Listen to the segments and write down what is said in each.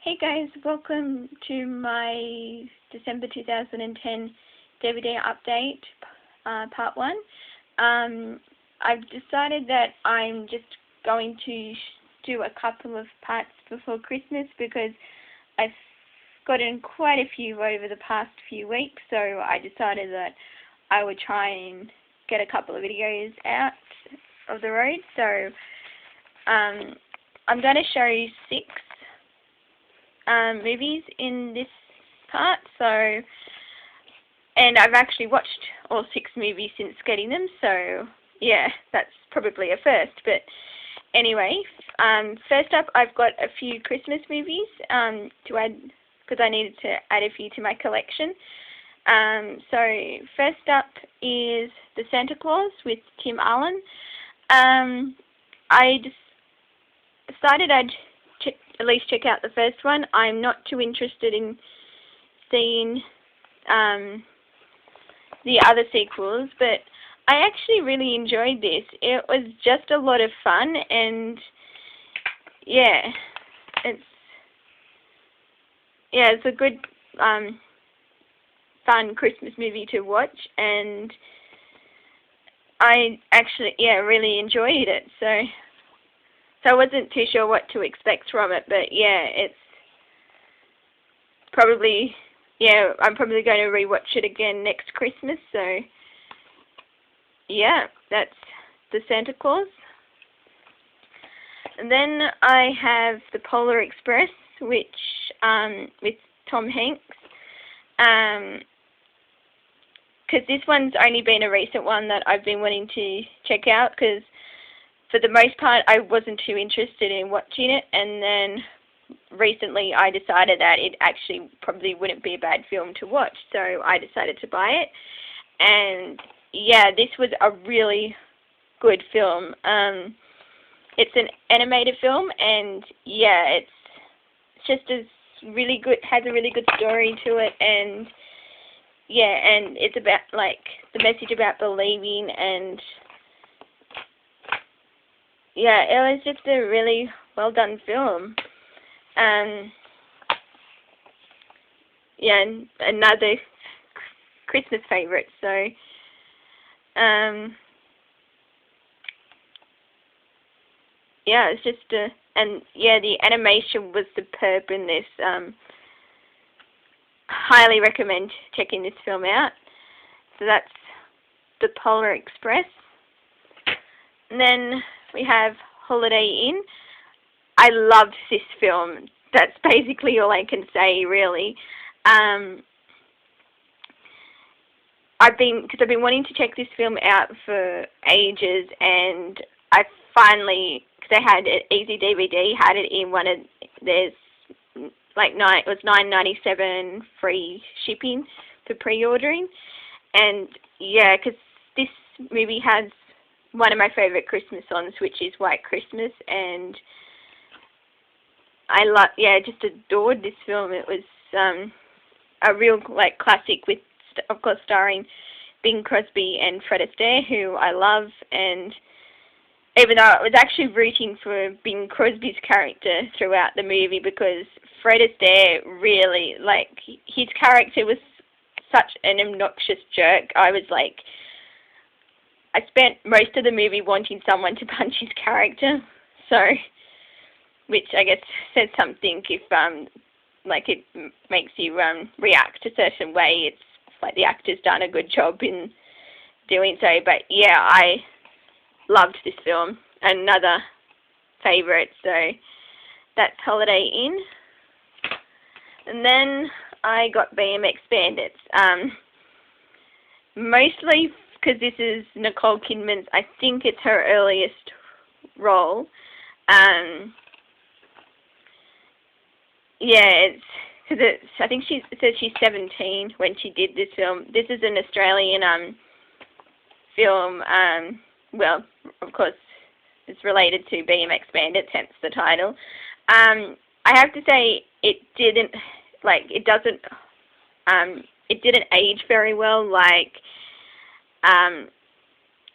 Hey guys, welcome to my December 2010 DVD update, part 1. I've decided that I'm just going to do a couple of parts before Christmas because I've gotten quite a few over the past few weeks, so I decided that I would try and get a couple of videos out of the road. So I'm going to show you 6 movies in this part, and I've actually watched all 6 movies since getting them, so yeah, that's probably a first. But anyway, first up I've got a few Christmas movies to add, because I needed to add a few to my collection. So first up is the Santa Claus with Tim Allen. I decided I'd at least check out the first one. I'm not too interested in seeing the other sequels, but I actually really enjoyed this. It was just a lot of fun, and yeah, it's a good fun Christmas movie to watch, and I actually really enjoyed it. So I wasn't too sure what to expect from it, but yeah, it's probably, I'm probably going to rewatch it again next Christmas. So yeah, that's the Santa Claus. And then I have the Polar Express, which with Tom Hanks. Because this one's only been a recent one that I've been wanting to check out, because for the most part I wasn't too interested in watching it, and then recently I decided that it actually probably wouldn't be a bad film to watch, so I decided to buy it. And yeah, this was a really good film. It's an animated film, and yeah, it's just really good, has a really good story to it, and yeah, and it's about like the message about believing, and yeah, it was just a really well done film. Yeah, and another Christmas favourite. So yeah, it's just and yeah, the animation was superb in this. Highly recommend checking this film out. So that's the Polar Express. And then we have Holiday Inn. I loved this film. That's basically all I can say, really. I've been wanting to check this film out for ages, and I finally, because I had it easy DVD, had it in one of there's like it was $9.97 free shipping for pre-ordering, and yeah, because this movie has one of my favourite Christmas songs, which is White Christmas, and I just adored this film. It was a real classic, with of course starring Bing Crosby and Fred Astaire, who I love. And even though I was actually rooting for Bing Crosby's character throughout the movie, because Fred Astaire really, his character was such an obnoxious jerk. I spent most of the movie wanting someone to punch his character, so, which I guess says something if, it makes you react a certain way. It's like the actor's done a good job in doing so. But yeah, I loved this film. Another favourite, so that's Holiday Inn. And then I got BMX Bandits. Mostly because this is Nicole Kidman's, I think it's her earliest role. Yeah, I think it says she's 17 when she did this film. This is an Australian film. Well, of course, it's related to BMX Bandits, hence the title. I have to say, it didn't age very well.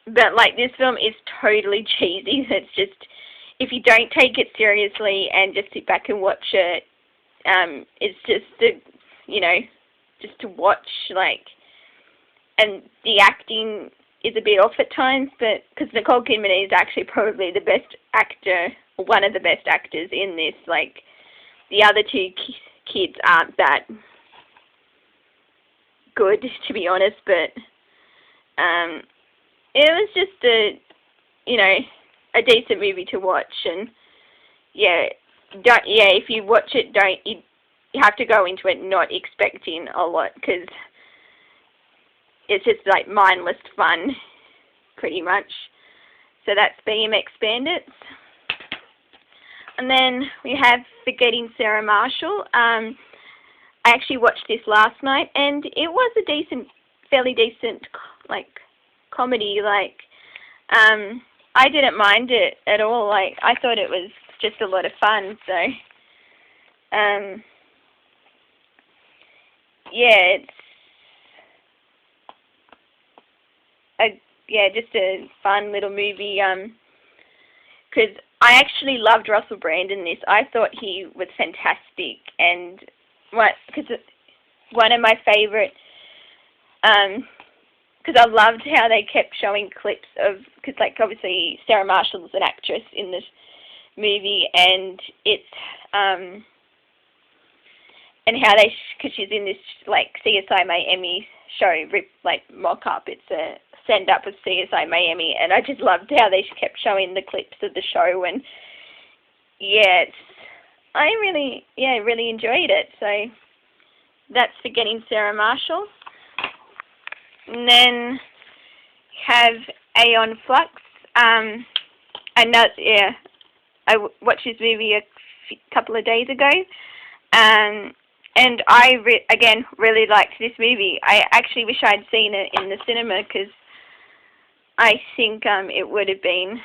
But this film is totally cheesy. It's just, if you don't take it seriously and just sit back and watch it, it's just just to watch, like, and the acting is a bit off at times, but because Nicole Kidman is actually probably the best actor, or one of the best actors in this. Like, the other two kids aren't that good, to be honest, but it was just a decent movie to watch. And if you watch it, you have to go into it not expecting a lot, because it's just like mindless fun, pretty much. So that's BMX Bandits. And then we have Forgetting Sarah Marshall. I actually watched this last night, and it was a fairly decent, like, comedy. Like, I didn't mind it at all. Like, I thought it was just a lot of fun. So, it's just a fun little movie. Because I actually loved Russell Brand in this. I thought he was fantastic, and because one of my favorite, because I loved how they kept showing clips of, because, like, obviously Sarah Marshall's an actress in this movie, and it's and how because she's in this, like, CSI Miami show, like, mock-up. It's a send-up of CSI Miami, and I just loved how they kept showing the clips of the show, and I really enjoyed it. So that's Forgetting Sarah Marshall. And then have Aeon Flux. I watched this movie a couple of days ago, and I again really liked this movie. I actually wish I'd seen it in the cinema, because I think it would have been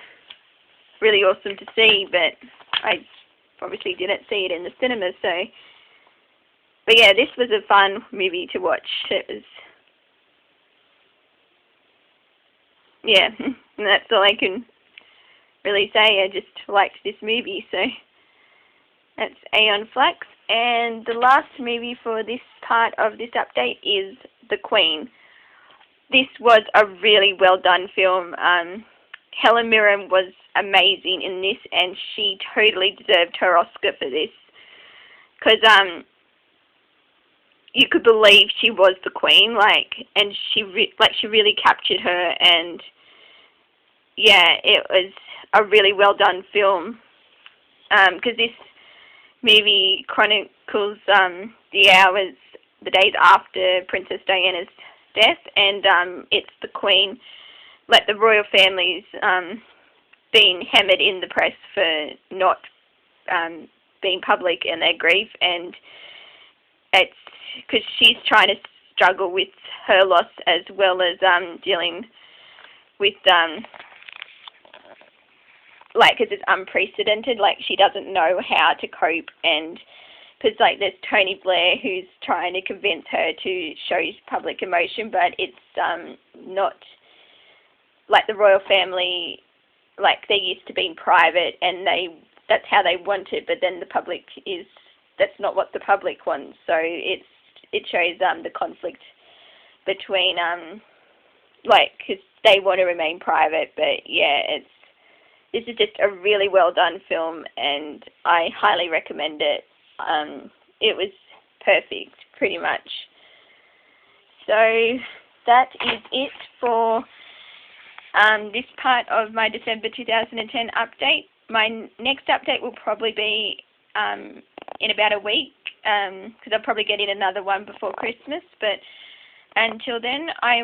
really awesome to see, but I obviously didn't see it in the cinema. So, but this was a fun movie to watch. It was, and that's all I can really say. I just liked this movie. So that's Aeon Flux. And the last movie for this part of this update is The Queen. This was a really well done film. Helen Mirren was amazing in this, and she totally deserved her Oscar for this, because you could believe she was the Queen, and she really captured her, and it was a really well done film. Because this movie chronicles the days after Princess Diana's death, and it's the Queen, like, the royal family's being hammered in the press for not being public in their grief, and it's because she's trying to struggle with her loss as well as dealing with because it's unprecedented. Like, she doesn't know how to cope, and because, like, there's Tony Blair who's trying to convince her to show public emotion, but it's not, like, the royal family, like, they're used to being private, and that's how they want it, but then the public that's not what the public wants. So it shows the conflict between because they want to remain private, but this is just a really well done film, and I highly recommend it. It was perfect, pretty much. So that is it for this part of my December 2010 update. My next update will probably be in about a week, because I'll probably get in another one before Christmas. But until then, I